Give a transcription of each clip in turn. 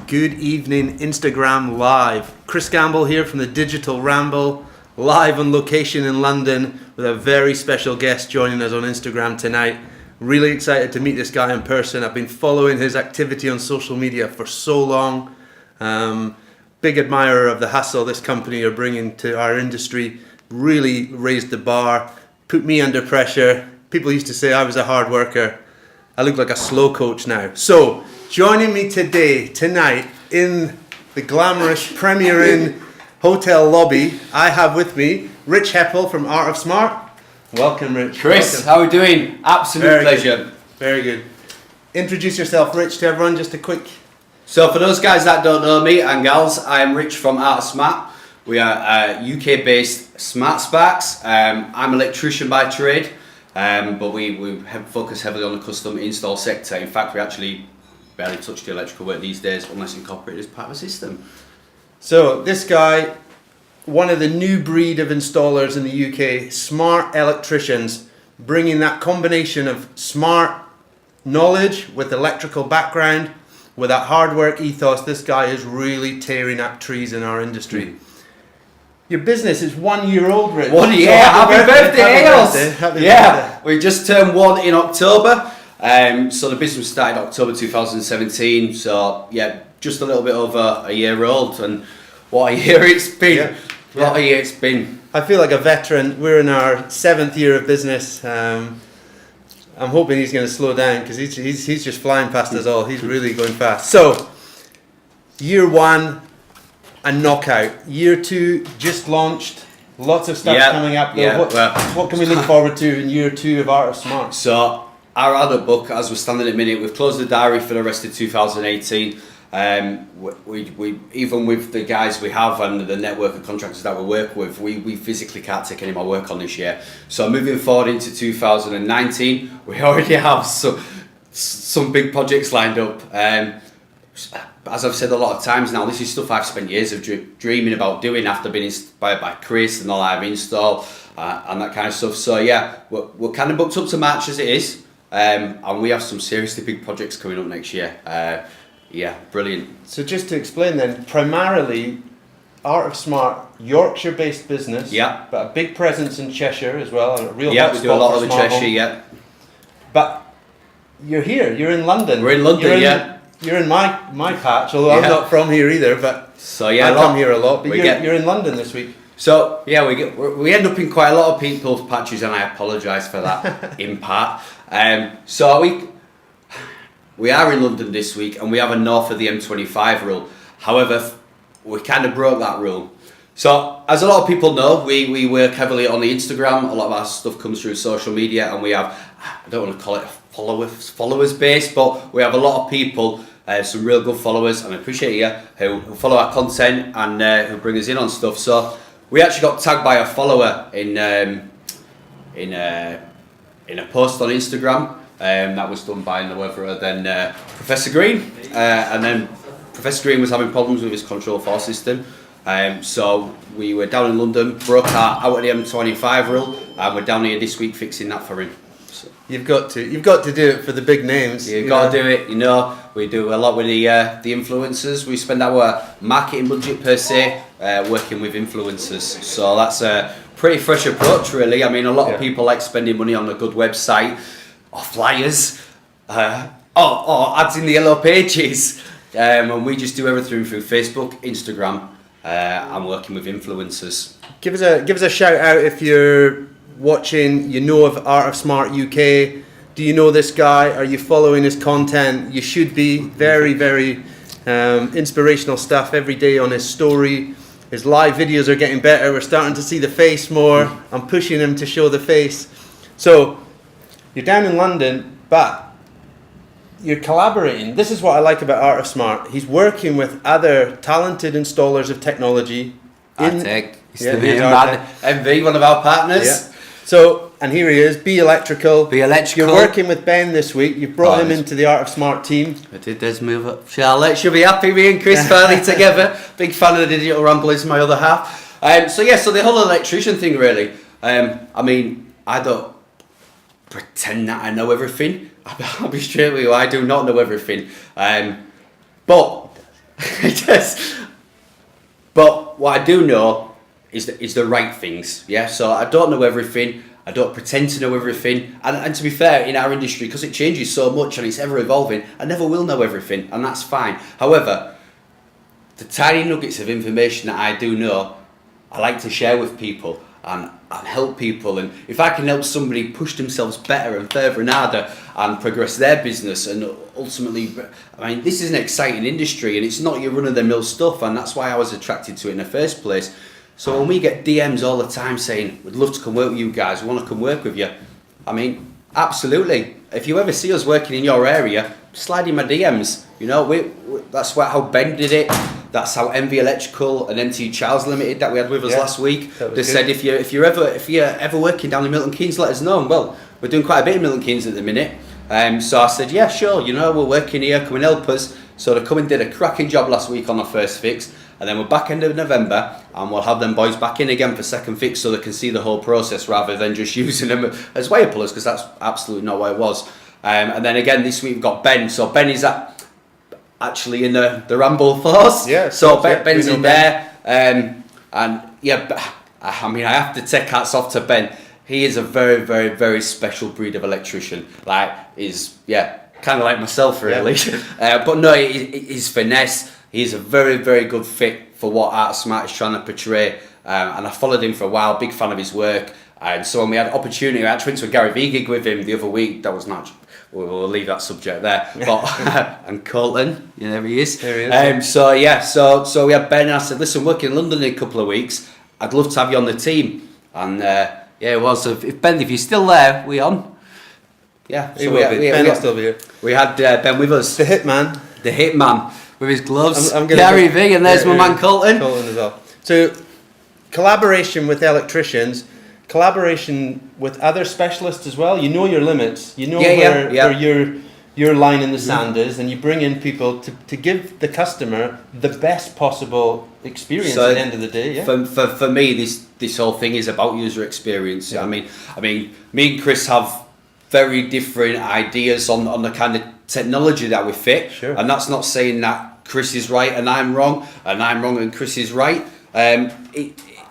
Good evening, Instagram Live. Chris Gamble here from the Digital Ramble, live on location in London with a very special guest joining us on Instagram tonight. Really excited to meet this guy in person. I've been following his activity on social media for so long. Big admirer of the hustle this company are bringing to our industry. Really raised the bar, put me under pressure. People used to say I was a hard worker. I look like a slow coach now. So, joining me tonight, in the glamorous Premier Inn hotel lobby, I have with me Rich Heppel from Art of Smart. Welcome, Rich. Chris, welcome. how are we doing? Absolute pleasure. Good. Very good. Introduce yourself, Rich, to everyone, just a quick... So for those guys that don't know me and gals, I am Rich from Art of Smart. We are UK-based smart sparks. I'm an electrician by trade, but we focus heavily on the custom install sector. In fact, we actually barely touch the electrical work these days unless incorporated as part of a system. So this guy, one of the new breed of installers in the UK, smart electricians, bringing that combination of smart knowledge with electrical background, with that hard work ethos. This guy is really tearing up trees in our industry. Your business is 1 year old, Rich. 1 year, so happy birthday, Happy birthday. We just turned 1 in October. So the business started October 2017. So yeah, just a little bit over a year old, and what a year it's been. What a year it's been. I feel like a veteran. We're in our 7th year of business. I'm hoping he's going to slow down because he's just flying past us all. He's really going fast. So, year 1, a knockout. Year 2, just launched. Lots of stuff coming up. What can we look forward to in year 2 of Art of Smart? So, our adult book, as we're standing at the minute, we've closed the diary for the rest of 2018. We even with the guys we have and the network of contractors that we work with, we physically can't take any more work on this year. So moving forward into 2019, we already have some big projects lined up. As I've said a lot of times now, this is stuff I've spent years of dreaming about doing after being inspired by Chris and the live install and that kind of stuff. So yeah, we're kind of booked up to March as it is, and we have some seriously big projects coming up next year. Yeah, brilliant. So just to explain then, primarily Art of Smart, Yorkshire-based business, but a big presence in Cheshire as well, and a real we do a lot of the Cheshire, home. But you're here, you're in London. We're in London, You're in my patch, although I'm not from here either, but so I come here a lot, but you're in London this week. So yeah, we end up in quite a lot of people's patches, and I apologise for that in part. So we are in London this week, and we have a north of the M25 rule. However, we kind of broke that rule. So, as a lot of people know, we work heavily on the Instagram. A lot of our stuff comes through social media, and we have, I don't want to call it a followers base, but we have a lot of people, some real good followers, and I appreciate you, who follow our content and who bring us in on stuff. So, we actually got tagged by a follower in a post on Instagram. That was done by no other than Professor Green, and then Professor Green was having problems with his Control 4 system, so we were down in London, broke out of the M25 rule, and we're down here this week fixing that for him. So you've got to do it for the big names. You've got to do it. We do a lot with the influencers. We spend our marketing budget per se working with influencers, so that's a pretty fresh approach, really. I mean, a lot of people like spending money on a good website, or flyers, or ads in the yellow pages, and we just do everything through Facebook, Instagram, and working with influencers. Give us a shout out if you're watching. You know of Art of Smart UK. Do you know this guy? Are you following his content? You should be. Very, very inspirational stuff every day on his story. His live videos are getting better. We're starting to see the face more. I'm pushing him to show the face. So. You're down in London, but you're collaborating. This is what I like about Art of Smart. He's working with other talented installers of technology. Artec, MV, one of our partners. Yeah. So, and here he is, Be Electrical. Be Electrical. You're working with Ben this week. You've brought him into the Art of Smart team. I did this move up. Charlotte, she'll be happy me and Chris finally together. Big fan of the Digital Ramble is my other half. So the whole electrician thing really. I mean, I don't pretend that I know everything. I'll be straight with you, I do not know everything. But But what I do know is the right things. Yeah. So I don't know everything. I don't pretend to know everything. And to be fair, in our industry, because it changes so much and it's ever evolving, I never will know everything, and that's fine. However, the tiny nuggets of information that I do know, I like to share with people and help people. And if I can help somebody push themselves better and further and harder and progress their business, and ultimately, I mean, this is an exciting industry and it's not your run-of-the-mill stuff, and that's why I was attracted to it in the first place. So when we get DMs all the time saying, we'd love to come work with you guys, we want to come work with you, I mean, absolutely. If you ever see us working in your area, slide in my DMs. You know, that's how Ben did it. That's how MV Electrical and MT Charles Limited that we had with us last week. They said if you're ever working down in Milton Keynes, let us know. Well, we're doing quite a bit in Milton Keynes at the minute. So I said, yeah, sure. You know, we're working here. Come and help us. So they come and did a cracking job last week on the first fix, and then we're back end of November, and we'll have them boys back in again for second fix, so they can see the whole process rather than just using them as wire pullers, because that's absolutely not what it was. And then again this week we've got Ben. So Ben is actually in the Ramble force. Yeah. So Ben's in there, and yeah, I mean, I have to take hats off to Ben. He is a very, very, very special breed of electrician. Like, kind of like myself, really. Yeah. But no, his finesse. He's a very, very good fit for what Art Smart is trying to portray. And I followed him for a while, big fan of his work. And so when we had opportunity, I actually went to a Gary Vee gig with him the other week. That was not. We'll leave that subject there. But and Colton, there he is. There he is. So we had Ben, and I said, listen, working in London in a couple of weeks. I'd love to have you on the team. And it was. So if Ben, if you're still there, we on. Yeah, so Ben will still be here. We had Ben with us. The hitman with his gloves. I'm Gary Vee, and there's my man Colton. Colton as well. So collaboration with electricians, collaboration with other specialists as well. You know your limits. You know where your line in the sand is, and you bring in people to give the customer the best possible experience at the end of the day. Yeah. For me, this whole thing is about user experience. Yeah. I mean, me and Chris have very different ideas on the kind of technology that we fit. Sure. And that's not saying that Chris is right and I'm wrong and Chris is right.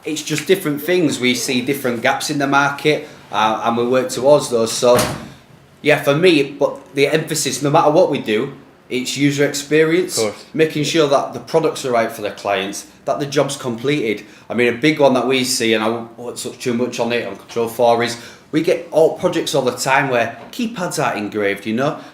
It's just different things. We see different gaps in the market, and we work towards those. So yeah, for me, but the emphasis, no matter what we do, it's user experience, making sure that the products are right for the clients, that the job's completed. I mean, a big one that we see, and I won't touch too much on it on Control 4, is we get projects all the time where keypads aren't engraved.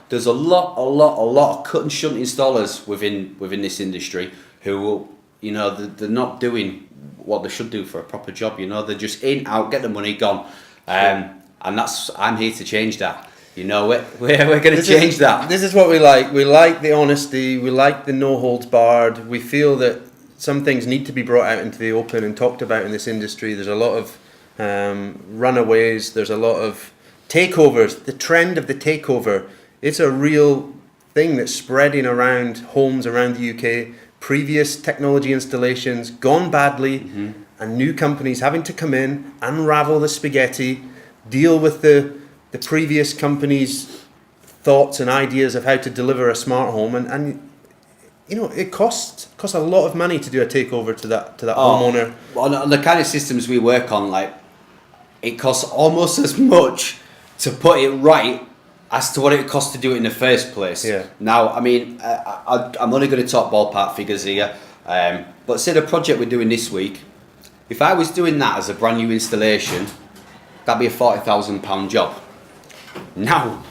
There's a lot of cut and shunt installers within this industry who, they're not doing what they should do for a proper job. They're just in, out, get the money, gone. And I'm here to change that. We're going to change that. This is what we like. We like the honesty. We like the no holds barred. We feel that some things need to be brought out into the open and talked about in this industry. There's a lot of runaways. There's a lot of takeovers. The trend of the takeover, it's a real thing that's spreading around homes around the UK. Previous technology installations gone badly, and new companies having to come in, unravel the spaghetti, deal with the previous company's thoughts and ideas of how to deliver a smart home, and it costs a lot of money to do a takeover to that homeowner. On the kind of systems we work on, like, it costs almost as much to put it right as to what it costs to do it in the first place. Yeah. Now, I mean, I'm only going to talk ballpark figures here, but say the project we're doing this week, if I was doing that as a brand new installation, that'd be a £40,000 job. Now,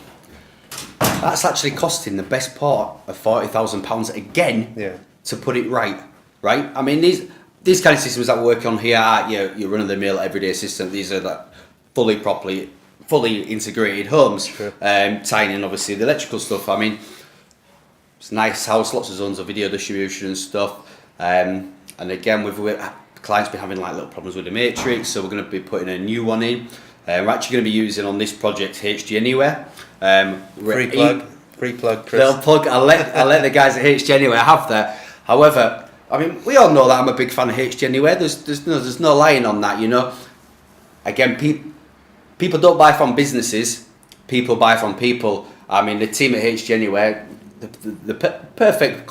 that's actually costing the best part of £40,000 again to put it right. I mean, these kind of systems that we work on here are your run-of-the-mill everyday system. These are like fully integrated homes, tying in obviously the electrical stuff. I mean, it's a nice house, lots of zones of video distribution and stuff. And again, the client's been having like little problems with the matrix, so we're going to be putting a new one in. We're actually going to be using on this project HG Anywhere. Free plug, Chris. They'll plug. I'll let the guys at HG Anywhere have that. However, I mean, we all know that I'm a big fan of HG Anywhere. There's no lying on that. Again, people don't buy from businesses. People buy from people. I mean, the team at HG Anywhere, the perfect,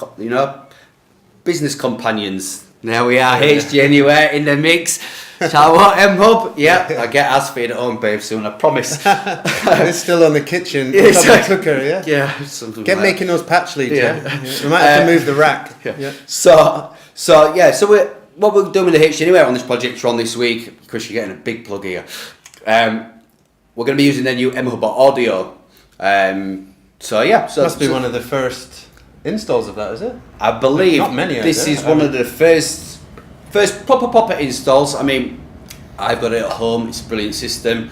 business companions. There we are, HG Anywhere in the mix. Shall what, M-Hub? Yeah, I get ass feed at home, babe, soon, I promise. It's still on the kitchen, it's on the cooker, yeah? Yeah, something Get like making those patch leads, Yeah. We might have to move the rack. Yeah. So what we're doing with the HG Anywhere on this project we're on this week, because you're getting a big plug here, we're going to be using their new M-Hub audio. Must be one of the first installs of that, is it? I believe not many. This is one of the first proper installs. I mean, I've got it at home. It's a brilliant system.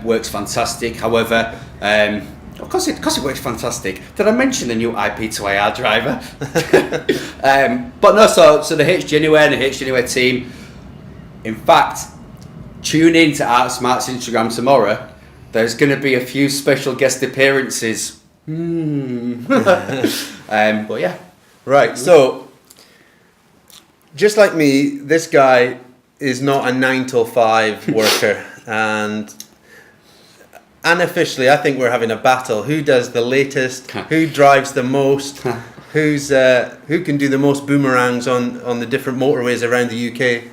Works fantastic. However, of course it works fantastic. Did I mention the new IP to IR driver? But no. So the HG Anywhere and the HG Anywhere team. In fact, tune in to Art Smart's Instagram tomorrow. There's going to be a few special guest appearances. But yeah. Right, so just like me, this guy is not a 9 till 5 worker, and unofficially I think we're having a battle. Who does the latest? Who drives the most? Who can do the most boomerangs on the different motorways around the UK?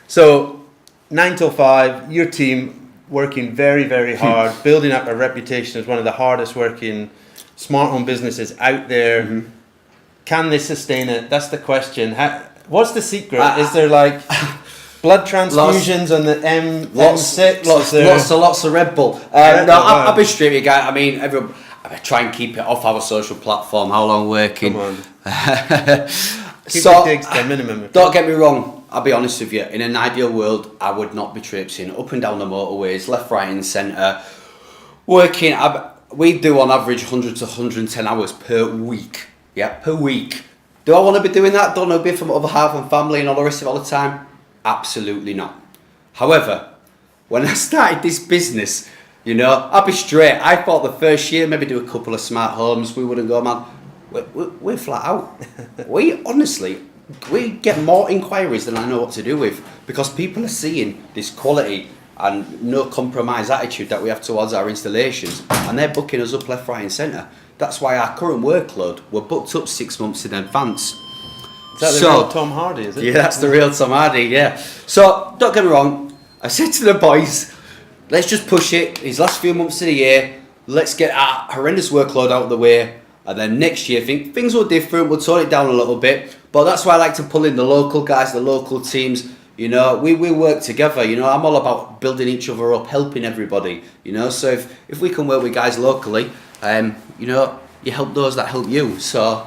So 9 till 5, your team working very, very hard, building up a reputation as one of the hardest working smart home businesses out there. Mm-hmm. Can they sustain it? That's the question. What's the secret? Is there like blood transfusions on the M6? Lots of Red Bull. I'll be straight with you guys. I mean, I try and keep it off our social platform. How long working? Come on. Keep the digs to a minimum. Don't get me wrong. I'll be honest with you. In an ideal world, I would not be traipsing up and down the motorways, left, right, and centre, working. We do on average 100 to 110 hours per week. Yeah, per week. Do I want to be doing that? Don't I be from other half and family and all the rest of it all the time? Absolutely not. However, when I started this business, I'll be straight. I thought the first year, maybe do a couple of smart homes. We wouldn't go, man. We're flat out. We get more inquiries than I know what to do with, because people are seeing this quality and no compromise attitude that we have towards our installations, and they're booking us up left, right, and centre. That's why our current workload, we're booked up 6 months in advance. Is that the real Tom Hardy, is it? Yeah, that's the real Tom Hardy, yeah. So, don't get me wrong, I said to the boys, let's just push it, these last few months of the year, let's get our horrendous workload out of the way, and then next year, things will be different, we'll tone it down a little bit, but that's why I like to pull in the local guys, the local teams. We work together. I'm all about building each other up, helping everybody. So if we can work with guys locally, you help those that help you. So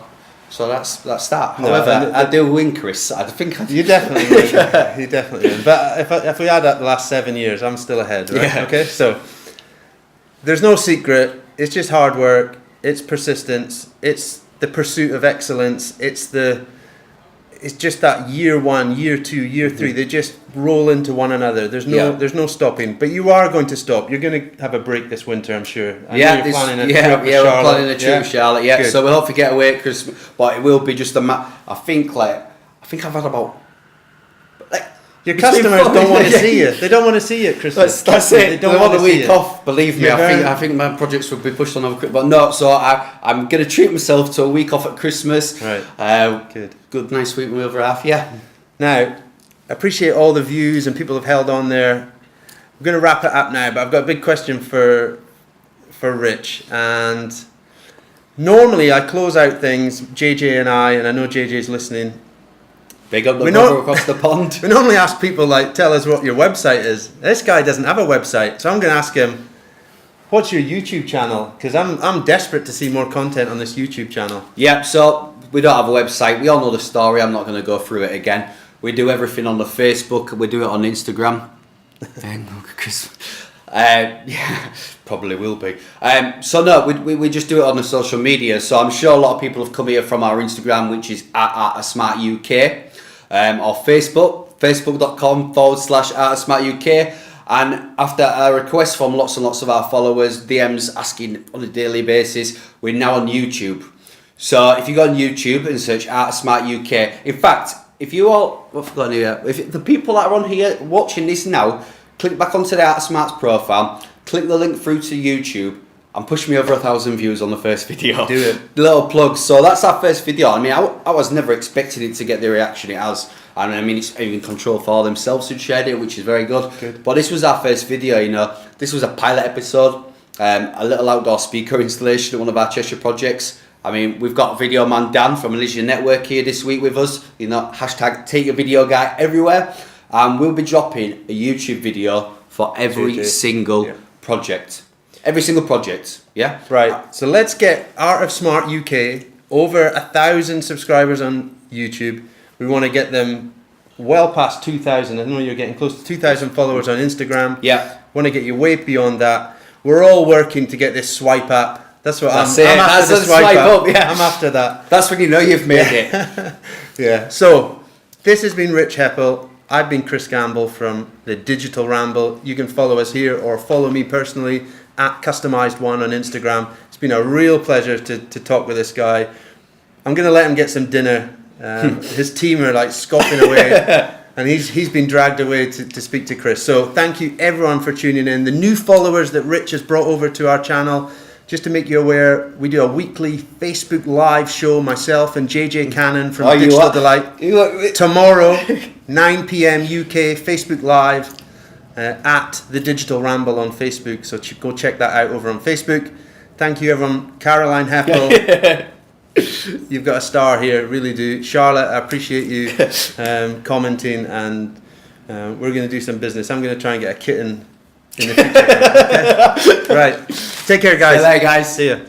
that's that. No, however, I do win, Chris. I think you definitely win. You definitely win. But if we add up the last 7 years, I'm still ahead, right? Yeah. Okay. So there's no secret. It's just hard work. It's persistence. It's the pursuit of excellence. It's just that year 1, year 2, year 3, they just roll into one another. There's no stopping. But you are going to stop. You're going to have a break this winter, I'm sure. We're planning a trip with Charlotte. Yeah, good. So we'll hopefully get away at Christmas, but it will be just I think I've had about. Your customers don't want to see you. They don't want to see you at Christmas. That's it. They want a week off. Believe me, I think my projects will be pushed on over. But no, so I'm going to treat myself to a week off at Christmas. Right. Good, nice week with over half. Yeah. Now, I appreciate all the views and people have held on there. I'm going to wrap it up now, but I've got a big question for Rich. And normally I close out things, JJ and I know JJ's listening. Big up the brother across the pond. We normally ask people, tell us what your website is. This guy doesn't have a website, so I'm going to ask him, what's your YouTube channel? Because I'm desperate to see more content on this YouTube channel. Yeah, so we don't have a website. We all know the story. I'm not going to go through it again. We do everything on the Facebook. We do it on Instagram. Yeah, probably will be. So no, we just do it on the social media. So I'm sure a lot of people have come here from our Instagram, which is @ArtSmartUK. Or facebook.com/ArtSmartUK, and after a request from lots and lots of our followers, DMs asking on a daily basis, we're now on YouTube. So if you go on YouTube and search ArtSmartUK, in fact, if you all, if the people that are on here watching this now, click back onto the ArtSmart's profile, click the link through to YouTube, I'm pushing me over 1,000 views on the first video. Do it. Little plug. So that's our first video. I mean, I was never expecting it to get the reaction it has. And I mean, it's even Control 4 themselves who shared it, which is very good. But this was our first video, you know. This was a pilot episode. A little outdoor speaker installation at one of our Cheshire projects. I mean, we've got Video Man Dan from Elysian Network here this week with us. You know, hashtag take your video guy everywhere. And we'll be dropping a YouTube video for every single project. Every single project, yeah? Right, so let's get Art of Smart UK over 1,000 subscribers on YouTube. We want to get them well past 2,000. I know you're getting close to 2,000 followers on Instagram. Yeah. Want to get you way beyond that. We're all working to get this swipe app. That's what I'm after. That's the swipe up, app. yeah. I'm after that. That's when you know you've made it. Yeah, so this has been Rich Heppel. I've been Chris Gamble from the Digital Ramble. You can follow us here or follow me personally at Customized1 on Instagram. It's been a real pleasure to talk with this guy. I'm going to let him get some dinner. His team are like scoffing away and he's been dragged away to speak to Chris. So thank you everyone for tuning in. The new followers that Rich has brought over to our channel, just to make you aware, we do a weekly Facebook live show, myself and JJ Cannon from Digital Delight. Tomorrow, 9 p.m. UK, Facebook Live at the Digital Ramble on Facebook. So go check that out over on Facebook. Thank you everyone. Caroline Heppel. You've got a star here, really do. Charlotte, I appreciate you commenting, and we're going to do some business. I'm going to try and get a kitten in the future. Okay? Right. Take care, guys. Bye, guys. See ya.